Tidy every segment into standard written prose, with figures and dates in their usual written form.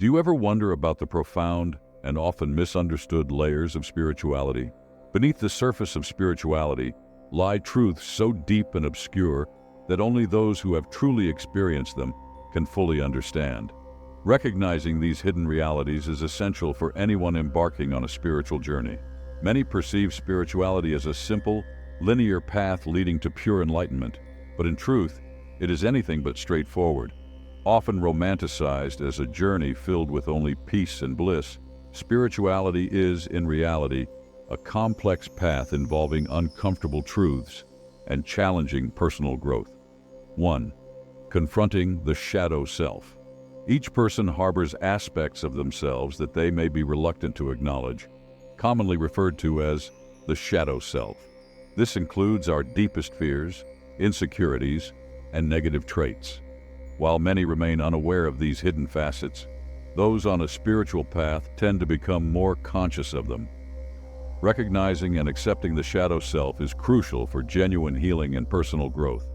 Do you ever wonder about the profound and often misunderstood layers of spirituality? Beneath the surface of spirituality lie truths so deep and obscure that only those who have truly experienced them can fully understand. Recognizing these hidden realities is essential for anyone embarking on a spiritual journey. Many perceive spirituality as a simple, linear path leading to pure enlightenment, but in truth, it is anything but straightforward. Often romanticized as a journey filled with only peace and bliss, spirituality is, in reality, a complex path involving uncomfortable truths and challenging personal growth. 1. Confronting the Shadow Self. Each person harbors aspects of themselves that they may be reluctant to acknowledge, commonly referred to as the shadow self. This includes our deepest fears, insecurities, and negative traits. While many remain unaware of these hidden facets, those on a spiritual path tend to become more conscious of them. Recognizing and accepting the shadow self is crucial for genuine healing and personal growth.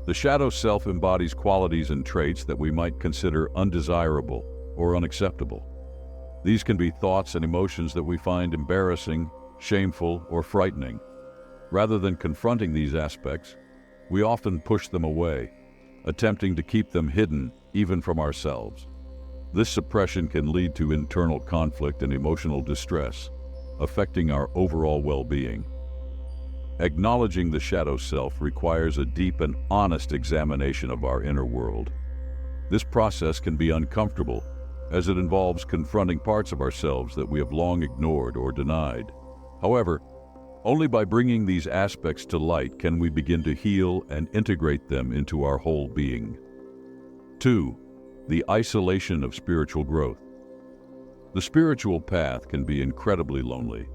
The shadow self embodies qualities and traits that we might consider undesirable or unacceptable. These can be thoughts and emotions that we find embarrassing, shameful, or frightening. Rather than confronting these aspects, we often push them away, attempting to keep them hidden even from ourselves. This suppression can lead to internal conflict and emotional distress, affecting our overall well-being. Acknowledging the shadow self requires a deep and honest examination of our inner world. This process can be uncomfortable, as it involves confronting parts of ourselves that we have long ignored or denied. However, only by bringing these aspects to light can we begin to heal and integrate them into our whole being. 2. The isolation of spiritual growth. The spiritual path can be incredibly lonely.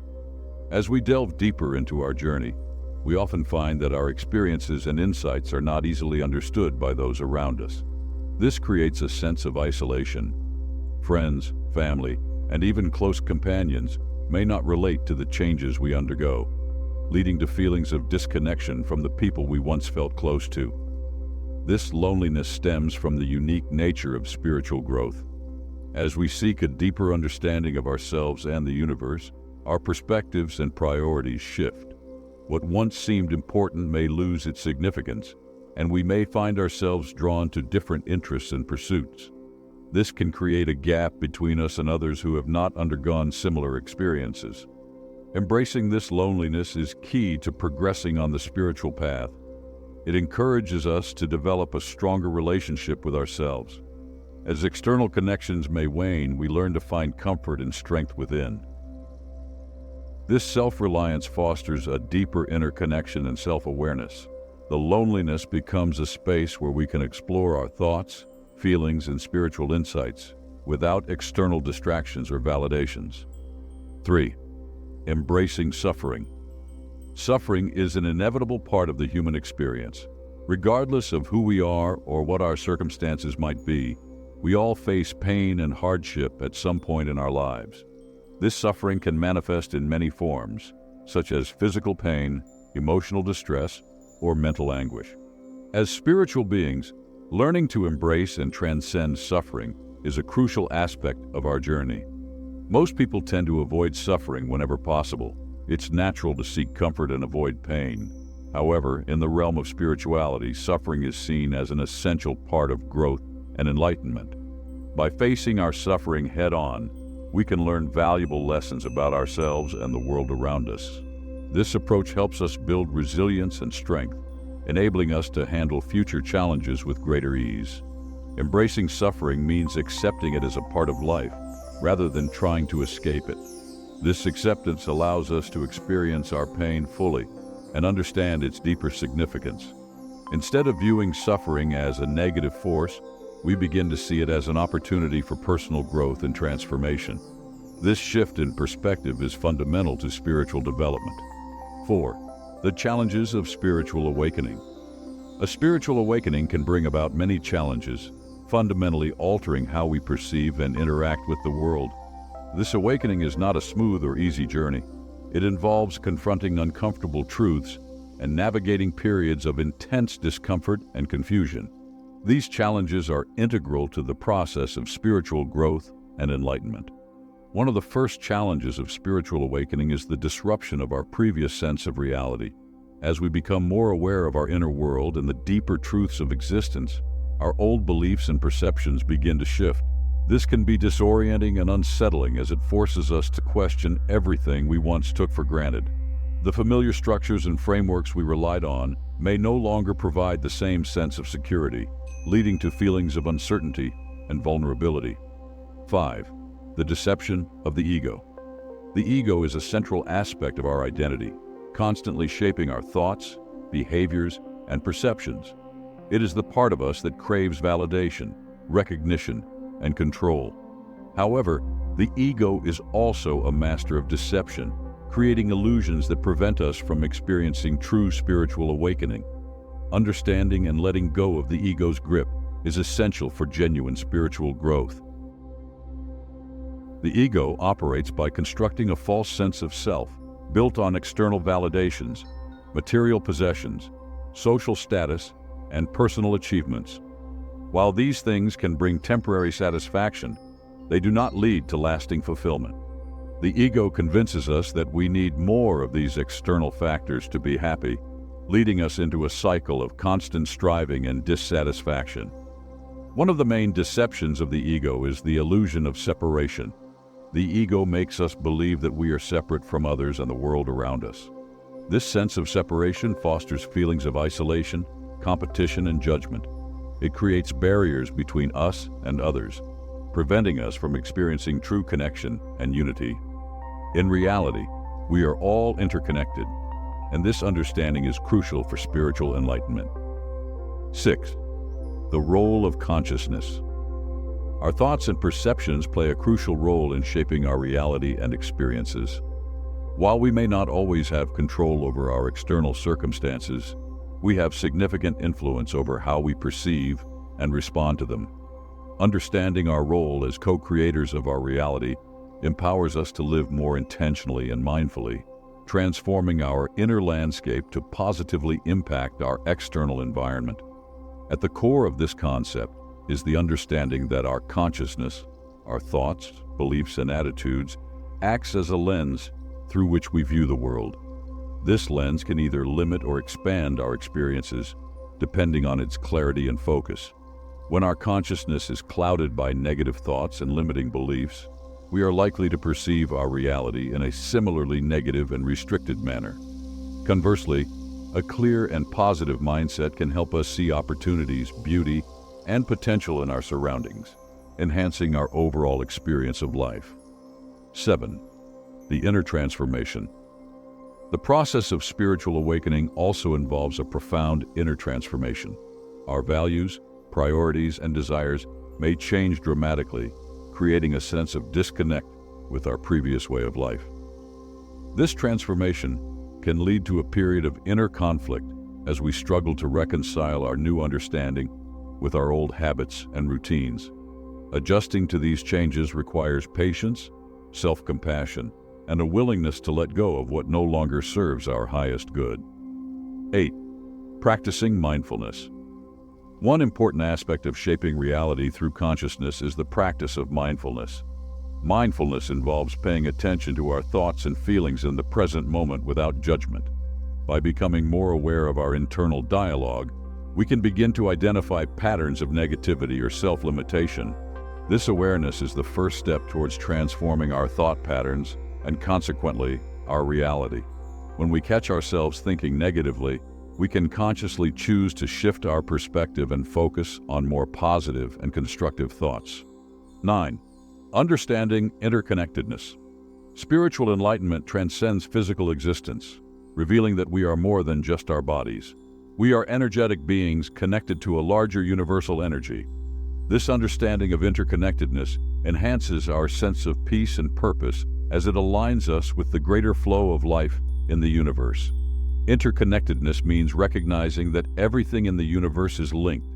As we delve deeper into our journey, we often find that our experiences and insights are not easily understood by those around us. This creates a sense of isolation. Friends, family, and even close companions may not relate to the changes we undergo, leading to feelings of disconnection from the people we once felt close to. This loneliness stems from the unique nature of spiritual growth. As we seek a deeper understanding of ourselves and the universe, our perspectives and priorities shift. What once seemed important may lose its significance, and we may find ourselves drawn to different interests and pursuits. This can create a gap between us and others who have not undergone similar experiences. Embracing this loneliness is key to progressing on the spiritual path. It encourages us to develop a stronger relationship with ourselves. As external connections may wane, we learn to find comfort and strength within. This self-reliance fosters a deeper inner connection and self-awareness. The loneliness becomes a space where we can explore our thoughts, feelings, and spiritual insights without external distractions or validations. 3. Embracing suffering. Suffering is an inevitable part of the human experience. Regardless of who we are or what our circumstances might be, we all face pain and hardship at some point in our lives. This suffering can manifest in many forms, such as physical pain, emotional distress, or mental anguish. As spiritual beings, learning to embrace and transcend suffering is a crucial aspect of our journey. Most people tend to avoid suffering whenever possible. It's natural to seek comfort and avoid pain. However, in the realm of spirituality, suffering is seen as an essential part of growth and enlightenment. By facing our suffering head-on, we can learn valuable lessons about ourselves and the world around us. This approach helps us build resilience and strength, enabling us to handle future challenges with greater ease. Embracing suffering means accepting it as a part of life, rather than trying to escape it. This acceptance allows us to experience our pain fully and understand its deeper significance. Instead of viewing suffering as a negative force, we begin to see it as an opportunity for personal growth and transformation. This shift in perspective is fundamental to spiritual development. 4. The challenges of spiritual awakening. A spiritual awakening can bring about many challenges, fundamentally altering how we perceive and interact with the world. This awakening is not a smooth or easy journey. It involves confronting uncomfortable truths and navigating periods of intense discomfort and confusion. These challenges are integral to the process of spiritual growth and enlightenment. One of the first challenges of spiritual awakening is the disruption of our previous sense of reality. As we become more aware of our inner world and the deeper truths of existence, our old beliefs and perceptions begin to shift. This can be disorienting and unsettling as it forces us to question everything we once took for granted. The familiar structures and frameworks we relied on may no longer provide the same sense of security, leading to feelings of uncertainty and vulnerability. 5. The deception of the ego. The ego is a central aspect of our identity, constantly shaping our thoughts, behaviors, and perceptions. It is the part of us that craves validation, recognition, and control. However, the ego is also a master of deception, creating illusions that prevent us from experiencing true spiritual awakening. Understanding and letting go of the ego's grip is essential for genuine spiritual growth. The ego operates by constructing a false sense of self, built on external validations, material possessions, social status, and personal achievements. While these things can bring temporary satisfaction, they do not lead to lasting fulfillment. The ego convinces us that we need more of these external factors to be happy, leading us into a cycle of constant striving and dissatisfaction. One of the main deceptions of the ego is the illusion of separation. The ego makes us believe that we are separate from others and the world around us. This sense of separation fosters feelings of isolation, competition, and judgment. It creates barriers between us and others, preventing us from experiencing true connection and unity. In reality, we are all interconnected, and this understanding is crucial for spiritual enlightenment. 6. The role of consciousness. Our thoughts and perceptions play a crucial role in shaping our reality and experiences. While we may not always have control over our external circumstances, we have significant influence over how we perceive and respond to them. Understanding our role as co-creators of our reality empowers us to live more intentionally and mindfully, transforming our inner landscape to positively impact our external environment. At the core of this concept is the understanding that our consciousness, our thoughts, beliefs, and attitudes, acts as a lens through which we view the world. This lens can either limit or expand our experiences, depending on its clarity and focus. When our consciousness is clouded by negative thoughts and limiting beliefs, we are likely to perceive our reality in a similarly negative and restricted manner. Conversely, a clear and positive mindset can help us see opportunities, beauty, and potential in our surroundings, enhancing our overall experience of life. 7. The inner transformation. The process of spiritual awakening also involves a profound inner transformation. Our values, priorities, and desires may change dramatically, creating a sense of disconnect with our previous way of life. This transformation can lead to a period of inner conflict as we struggle to reconcile our new understanding with our old habits and routines. Adjusting to these changes requires patience, self-compassion, and a willingness to let go of what no longer serves our highest good. 8. Practicing mindfulness. One important aspect of shaping reality through consciousness is the practice of mindfulness. Mindfulness involves paying attention to our thoughts and feelings in the present moment without judgment. By becoming more aware of our internal dialogue, we can begin to identify patterns of negativity or self-limitation. This awareness is the first step towards transforming our thought patterns and consequently, our reality. When we catch ourselves thinking negatively, we can consciously choose to shift our perspective and focus on more positive and constructive thoughts. 9. Understanding interconnectedness. Spiritual enlightenment transcends physical existence, revealing that we are more than just our bodies. We are energetic beings connected to a larger universal energy. This understanding of interconnectedness enhances our sense of peace and purpose as it aligns us with the greater flow of life in the universe. Interconnectedness means recognizing that everything in the universe is linked.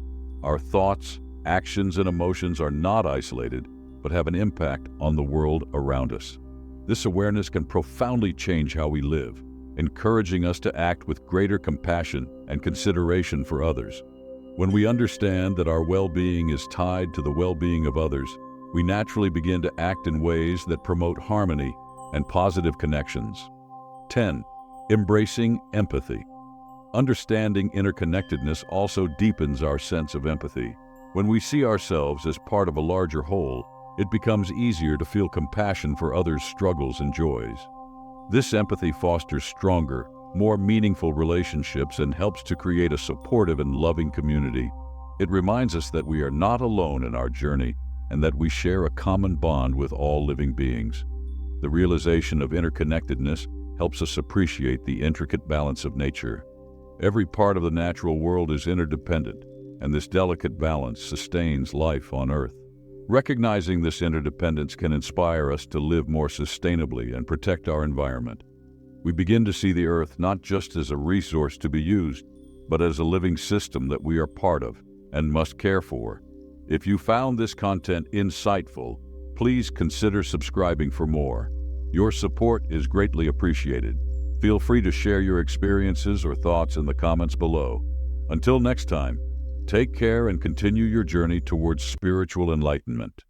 Our thoughts, actions, and emotions are not isolated, but have an impact on the world around us. This awareness can profoundly change how we live, encouraging us to act with greater compassion and consideration for others. When we understand that our well-being is tied to the well-being of others, we naturally begin to act in ways that promote harmony and positive connections. 10. Embracing empathy. Understanding interconnectedness also deepens our sense of empathy. When we see ourselves as part of a larger whole, it becomes easier to feel compassion for others' struggles and joys. This empathy fosters stronger, more meaningful relationships and helps to create a supportive and loving community. It reminds us that we are not alone in our journey and that we share a common bond with all living beings. The realization of interconnectedness helps us appreciate the intricate balance of nature. Every part of the natural world is interdependent, and this delicate balance sustains life on Earth. Recognizing this interdependence can inspire us to live more sustainably and protect our environment. We begin to see the Earth not just as a resource to be used, but as a living system that we are part of and must care for. If you found this content insightful, please consider subscribing for more. Your support is greatly appreciated. Feel free to share your experiences or thoughts in the comments below. Until next time, take care and continue your journey towards spiritual enlightenment.